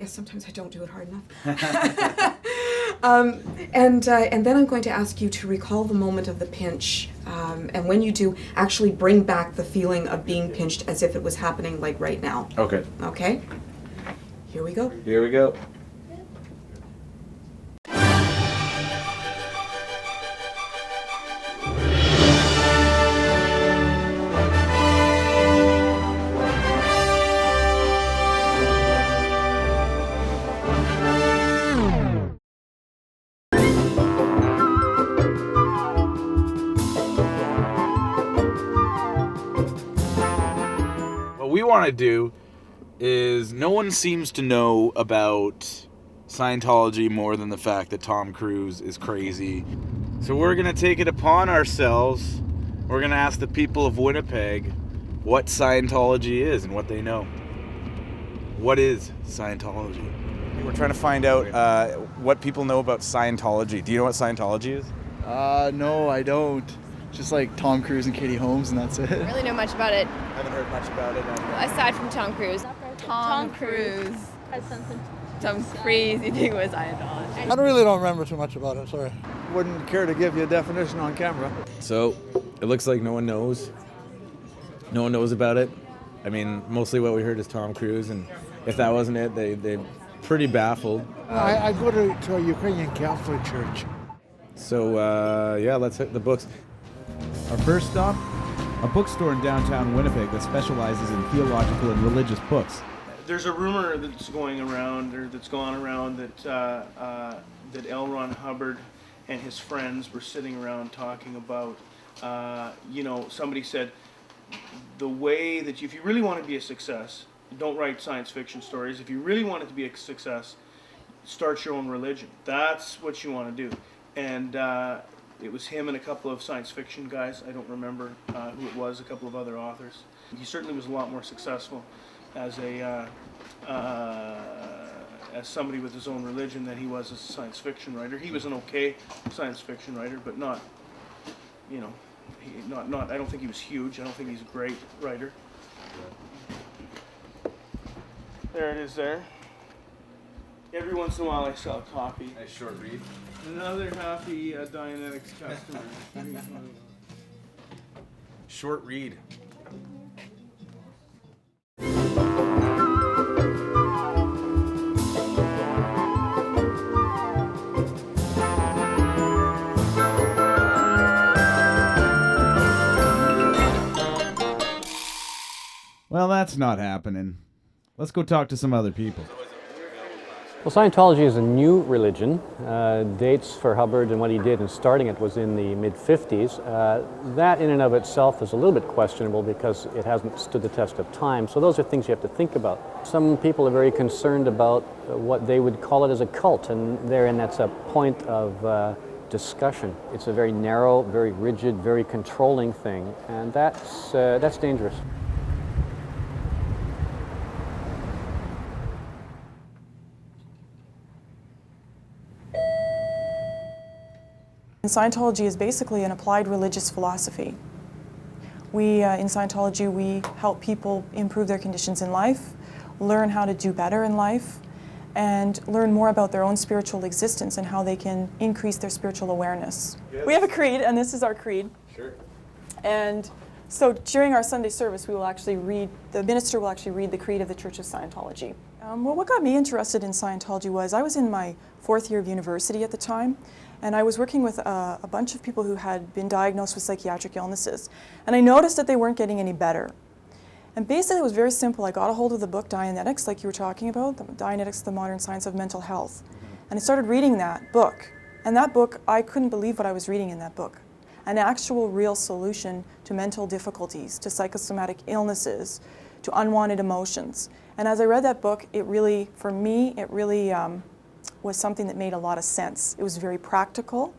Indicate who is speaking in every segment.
Speaker 1: Yes, sometimes I don't do it hard enough. And then I'm going to ask you to recall the moment of the pinch, and when you do, actually bring back the feeling of being pinched as if it was happening like right now.
Speaker 2: Okay.
Speaker 1: Okay? Here we go.
Speaker 2: Here we go. What we want to do is, no one seems to know about Scientology more than the fact that Tom Cruise is crazy. So we're going to take it upon ourselves. We're going to ask the people of Winnipeg what Scientology is and what they know. What is Scientology?
Speaker 3: We're trying to find out what people know about Scientology. Do you know what Scientology is?
Speaker 4: No, I don't. Just like Tom Cruise and Katie Holmes, and that's it.
Speaker 5: I don't really know much about it.
Speaker 3: I haven't heard much about it.
Speaker 5: Aside from Tom Cruise.
Speaker 6: Tom Cruise has some crazy thing with Scientology.
Speaker 7: I don't remember too much about it, sorry.
Speaker 4: Wouldn't care to give you a definition on camera.
Speaker 2: So, it looks like no one knows. No one knows about it. I mean, mostly what we heard is Tom Cruise, and if that wasn't it, they're pretty baffled.
Speaker 7: I go to a Ukrainian Catholic church.
Speaker 2: So, yeah, let's hit the books.
Speaker 8: Our first stop, a bookstore in downtown Winnipeg that specializes in theological and religious books.
Speaker 9: There's a rumor that's going around, or that's gone around, that L. Ron Hubbard and his friends were sitting around talking about, somebody said, the way that if you really want to be a success, don't write science fiction stories. If you really want it to be a success, start your own religion. That's what you want to do. And it was him and a couple of science fiction guys. I don't remember who it was, a couple of other authors. He certainly was a lot more successful as as somebody with his own religion than he was as a science fiction writer. He was an okay science fiction writer, but not, I don't think he was huge. I don't think he's a great writer. There it is there. Every once in a while I sell a copy.
Speaker 2: Nice short read.
Speaker 9: Another happy Dianetics customer.
Speaker 2: Short read.
Speaker 8: Well, that's not happening. Let's go talk to some other people.
Speaker 10: Well, Scientology is a new religion. Dates for Hubbard and what he did in starting it was in the mid-50s. That in and of itself is a little bit questionable because it hasn't stood the test of time. So those are things you have to think about. Some people are very concerned about what they would call it as a cult, and therein that's a point of discussion. It's a very narrow, very rigid, very controlling thing, and that's dangerous.
Speaker 11: Scientology is basically an applied religious philosophy. In Scientology, we help people improve their conditions in life, learn how to do better in life, and learn more about their own spiritual existence and how they can increase their spiritual awareness. Yes. We have a creed, and this is our creed.
Speaker 2: Sure.
Speaker 11: And so during our Sunday service, the minister will actually read the creed of the Church of Scientology. Well, what got me interested in Scientology was I was in my 4th year of university at the time, and I was working with a bunch of people who had been diagnosed with psychiatric illnesses. And I noticed that they weren't getting any better. And basically it was very simple. I got a hold of the book Dianetics, like you were talking about, Dianetics, the Modern Science of Mental Health. And I started reading that book. And that book, I couldn't believe what I was reading in that book. An actual real solution to mental difficulties, to psychosomatic illnesses, to unwanted emotions. And as I read that book, for me, it really was something that made a lot of sense. It was very practical.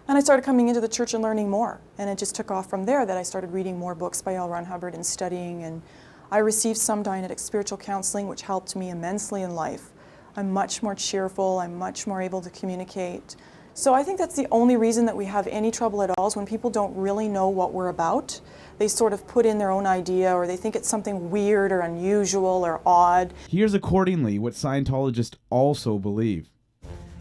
Speaker 11: And I started coming into the church and learning more. And it just took off from there that I started reading more books by L. Ron Hubbard and studying. And I received some Dianetic spiritual counseling, which helped me immensely in life. I'm much more cheerful. I'm much more able to communicate So I think that's the only reason that we have any trouble at all is when people don't really know what we're about. They sort of put in their own idea, or they think it's something weird or unusual or odd.
Speaker 8: Here's accordingly what Scientologists also believe.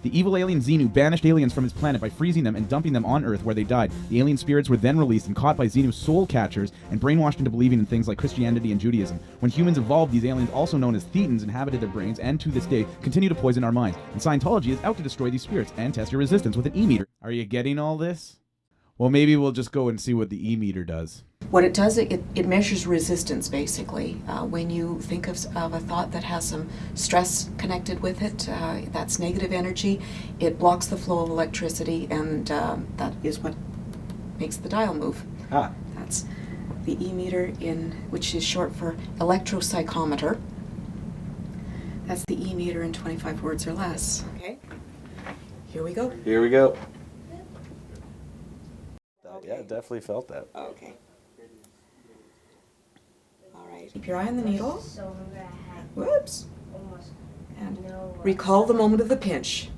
Speaker 8: The evil alien Xenu banished aliens from his planet by freezing them and dumping them on Earth where they died. The alien spirits were then released and caught by Xenu's soul catchers and brainwashed into believing in things like Christianity and Judaism. When humans evolved, these aliens, also known as Thetans, inhabited their brains and to this day continue to poison our minds. And Scientology is out to destroy these spirits and test your resistance with an E-meter. Are you getting all this? Well, maybe we'll just go and see what the E-meter does.
Speaker 1: What it does, it measures resistance, basically. When you think of a thought that has some stress connected with it, that's negative energy, it blocks the flow of electricity, and that is what makes the dial move.
Speaker 3: Ah.
Speaker 1: That's the E-meter, which is short for electropsychometer. That's the E-meter in 25 words or less. Okay, here we go.
Speaker 2: Here we go. Yeah, definitely felt that.
Speaker 1: Okay. All right. Keep your eye on the needle. Whoops. And recall the moment of the pinch.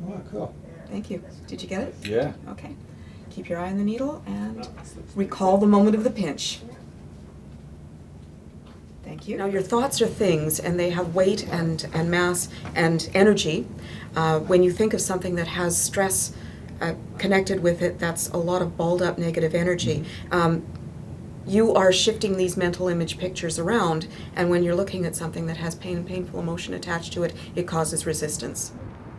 Speaker 7: Oh, cool.
Speaker 1: Thank you. Did you get it?
Speaker 2: Yeah.
Speaker 1: Okay. Keep your eye on the needle and recall the moment of the pinch. Thank you. Now your thoughts are things, and they have weight and mass and energy. When you think of something that has stress connected with it, that's a lot of balled up negative energy. You are shifting these mental image pictures around, and when you're looking at something that has pain and painful emotion attached to it, it causes resistance.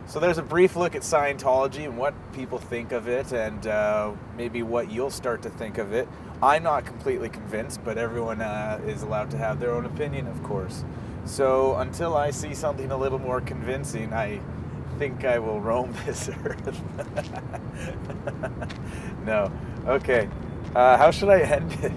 Speaker 2: So there's a brief look at Scientology and what people think of it, and maybe what you'll start to think of it. I'm not completely convinced, but everyone is allowed to have their own opinion, of course. So until I see something a little more convincing, I think I will roam this earth. No. Okay. How should I end it?